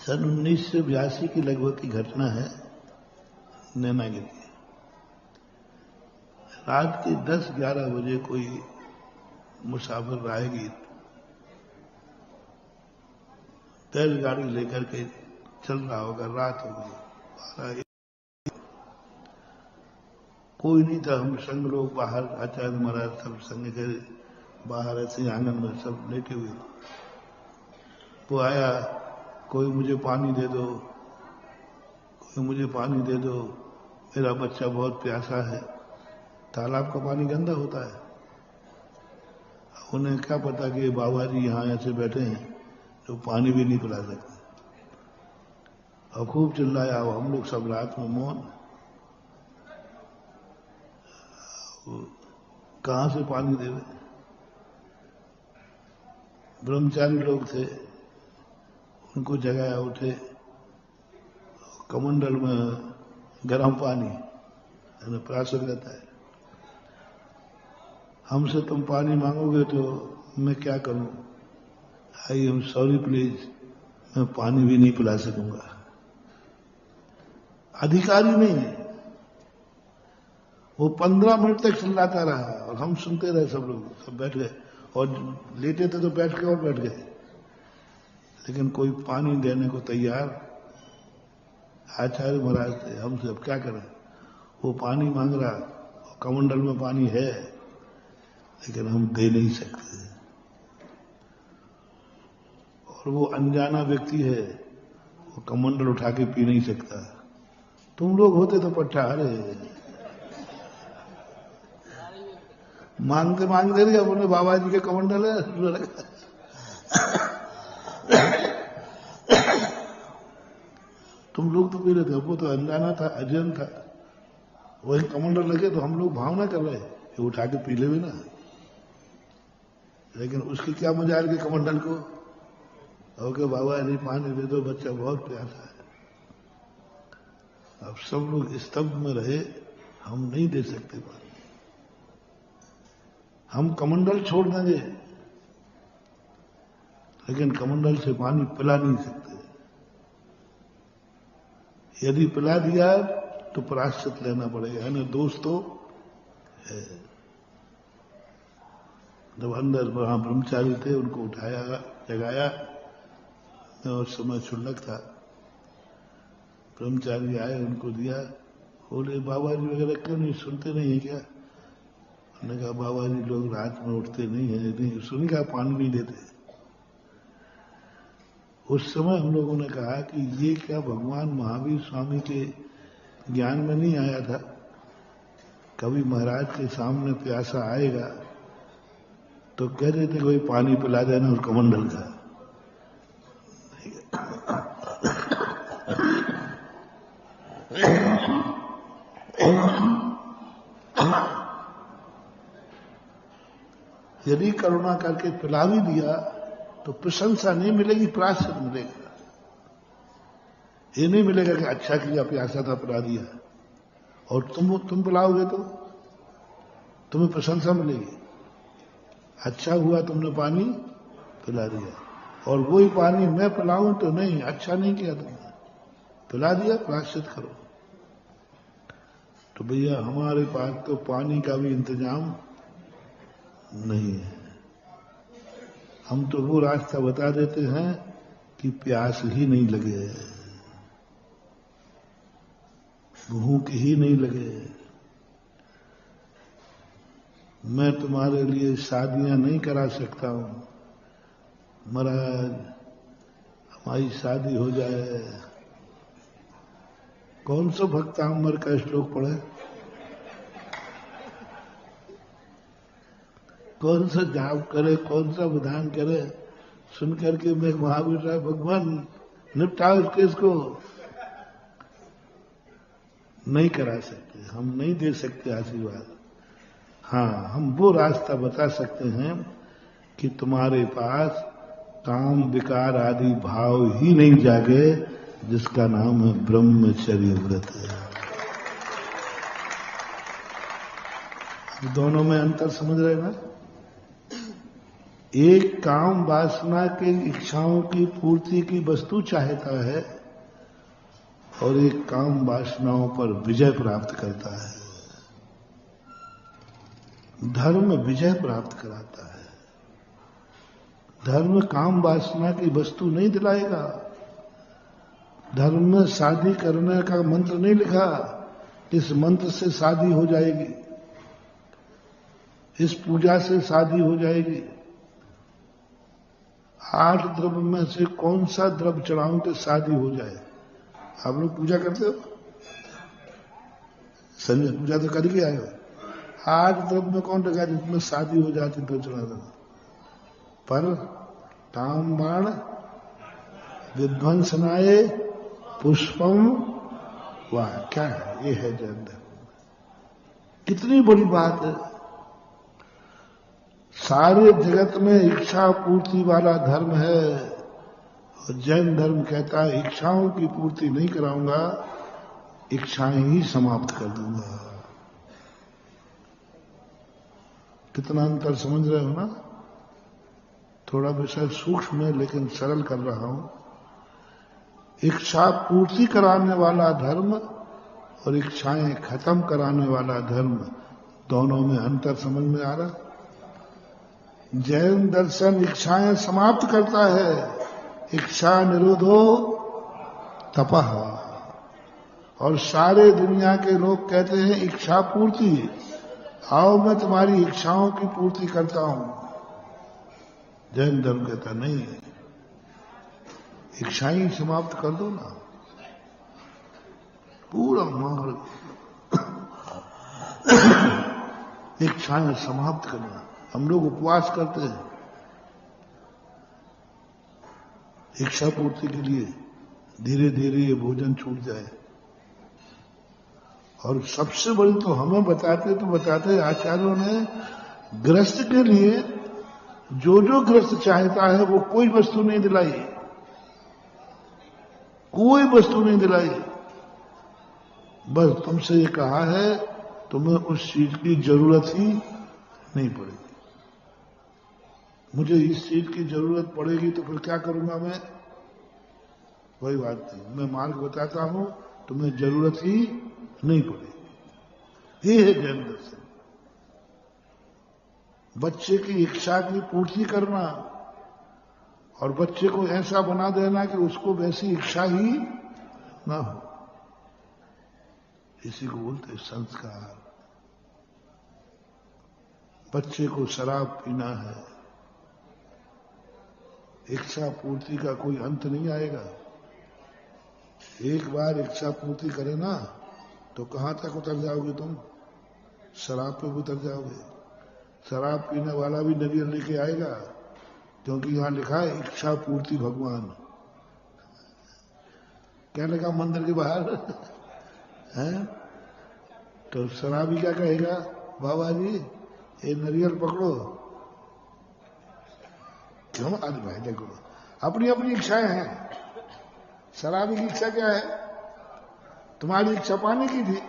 सन 1982 की लगभग की घटना है। नैनागिरी रात के 10-11 बजे कोई मुसाफिर राहगीर बैलगाड़ी लेकर के चल रहा होगा। रात हो गई, कोई नहीं था। हम संग लोग बाहर, आचार्य महाराज सब संग के बाहर ऐसे आंगन में सब लेटे हुए। वो आया, कोई मुझे पानी दे दो, कोई मुझे पानी दे दो, मेरा बच्चा बहुत प्यासा है। तालाब का पानी गंदा होता है। उन्हें क्या पता कि बाबा जी यहाँ ऐसे बैठे हैं तो पानी भी नहीं पिला सकते। और खूब चिल्लाया। हम लोग सब रात में मौन। कहां से पानी देवे? ब्रह्मचारी लोग थे, उनको जगाया। उठे, कमंडल में गर्म पानी प्राशर रहता है। हमसे तुम पानी मांगोगे तो मैं क्या करूं? आई एम सॉरी प्लीज, मैं पानी भी नहीं पिला सकूंगा। अधिकारी नहीं है वो। 15 मिनट तक चिल्लाता रहा और हम सुनते रहे। सब लोग सब बैठ गए, और लेटे थे तो बैठ गए और बैठ गए, लेकिन कोई पानी देने को तैयार। आचार्य महाराज थे। हमसे अब क्या करें? वो पानी मांग रहा, कमंडल में पानी है, लेकिन हम दे नहीं सकते। और वो अनजाना व्यक्ति है, वो कमंडल उठा के पी नहीं सकता। तुम लोग होते तो पट्टा, अरे मांगते मांगते रहे। अपने बाबा जी के कमंडल है। तुम लोग तो पी रहे थे। वो तो अनजाना था, अजन था। वही कमंडल लगे तो हम लोग भावना कर रहे कि उठा के पी ले भी ना। लेकिन उसकी क्या मजाल के कमंडल को? ओके बाबा जी पानी दे दो, बच्चा बहुत प्यासा है। अब सब लोग स्तब्ध में रहे। हम नहीं दे सकते पानी। हम कमंडल छोड़ देंगे, लेकिन कमंडल से पानी पिला नहीं सकते। यदि पिला दिया तो प्रायश्चित लेना पड़ेगा, है ना दोस्तों? है। जब अंदर वहां ब्रह्मचारी थे, उनको उठाया, जगाया। मैं उस समय क्षुल्लक था। ब्रह्मचारी आए, उनको दिया। बोले बाबा जी वगैरह क्यों नहीं सुनते नहीं है क्या? उन्होंने कहा बाबा जी लोग रात में उठते नहीं है, नहीं सुन का पानी नहीं देते। उस समय हम लोगों ने कहा कि ये क्या भगवान महावीर स्वामी के ज्ञान में नहीं आया था? कभी महाराज के सामने प्यासा आएगा तो कह देते कोई पानी पिला देना और कमंडल का। यदि करुणा करके पिला भी दिया तो प्रशंसा नहीं मिलेगी, प्रायश्चित मिलेगा। ये नहीं मिलेगा कि अच्छा किया, प्यासा था पिला दिया। और तुम पिलाओगे तो तुम्हें प्रशंसा मिलेगी। अच्छा हुआ तुमने पानी पिला दिया। और वही पानी मैं पिलाऊं तो नहीं, अच्छा नहीं किया तुमने, पिला दिया, प्रायश्चित करो। तो भैया हमारे पास तो पानी का भी इंतजाम नहीं है। हम तो वो रास्ता बता देते हैं कि प्यास ही नहीं लगे, भूख ही नहीं लगे। मैं तुम्हारे लिए शादियां नहीं करा सकता हूं। महाराज हमारी शादी हो जाए। कौन सा भक्तांबर का श्लोक पढ़े? कौन सा जाप करे, कौन सा विधान करे? सुन करके मैं महावीर साहब भगवान निपटाओ इस केस को। नहीं करा सकते, हम नहीं दे सकते आशीर्वाद। हाँ, हम वो रास्ता बता सकते हैं कि तुम्हारे पास काम विकार आदि भाव ही नहीं जागे, जिसका नाम है ब्रह्मचर्य व्रत। दोनों में अंतर समझ रहे ना? एक काम वासना के इच्छाओं की पूर्ति की वस्तु चाहता है और एक काम वासनाओं पर विजय प्राप्त करता है। धर्म विजय प्राप्त कराता है। धर्म काम वासना की वस्तु नहीं दिलाएगा। धर्म में शादी करने का मंत्र नहीं लिखा, इस मंत्र से शादी हो जाएगी, इस पूजा से शादी हो जाएगी। 8 द्रव्य में से कौन सा द्रव्य चढ़ाऊं तो शादी हो जाए? आप लोग पूजा करते हो? संजय पूजा तो करके आए हो। 8 द्रव्य में कौन लगा जिसमें शादी हो जाती तो चढ़ा देना? पर ताम्बाण विध्वंसनाए पुष्पम, वाह क्या है ये है जैन धर्म। कितनी बड़ी बात है। सारे जगत में इच्छा पूर्ति वाला धर्म है और जैन धर्म कहता है इच्छाओं की पूर्ति नहीं कराऊंगा, इच्छाएं ही समाप्त कर दूंगा। कितना अंतर समझ रहे हो ना? थोड़ा विषय सूक्ष्म है लेकिन सरल कर रहा हूं। इच्छा पूर्ति कराने वाला धर्म और इच्छाएं खत्म कराने वाला धर्म, दोनों में अंतर समझ में आ रहा? जैन दर्शन इच्छाएं समाप्त करता है, इच्छा निरोधो तपः, और सारे दुनिया के लोग कहते हैं इच्छा पूर्ति, आओ मैं तुम्हारी इच्छाओं की पूर्ति करता हूं। जैन धर्म कहता नहीं, इच्छाएं समाप्त कर दो ना, पूरा मार्ग इच्छाएं समाप्त करना। हम लोग उपवास करते हैं इच्छा पूर्ति के लिए, धीरे धीरे ये भोजन छूट जाए। और सबसे बड़ी तो हमें बताते आचार्यों ने, ग्रस्त के लिए जो ग्रस्त चाहता है वो कोई वस्तु नहीं दिलाई, कोई वस्तु नहीं दिलाई। बस तुमसे ये कहा है तुम्हें उस चीज की जरूरत ही नहीं पड़ेगी। मुझे इस चीज की जरूरत पड़ेगी तो फिर क्या करूंगा मैं? वही बात नहीं, मैं मार्ग बताता हूं, तुम्हें जरूरत ही नहीं पड़ेगी। ये है जैन दर्शन। बच्चे की इच्छा की पूर्ति करना और बच्चे को ऐसा बना देना कि उसको वैसी इच्छा ही ना हो, इसी को बोलते संस्कार। बच्चे को शराब पीना है, इच्छा पूर्ति का कोई अंत नहीं आएगा। एक बार इच्छा पूर्ति करे ना तो कहां तक उतर जाओगे तुम? शराब पे उतर जाओगे। शराब पीने वाला भी नबी लेके आएगा, क्योंकि यहां लिखा है इच्छा पूर्ति भगवान। क्या लिखा मंदिर के बाहर है? तो शराबी क्या कहेगा? बाबा जी ये नारियल पकड़ो। क्यों? अरे भाई देखो, अपनी अपनी इच्छाएं हैं। शराबी की इच्छा क्या है? तुम्हारी इच्छा पाने की थी,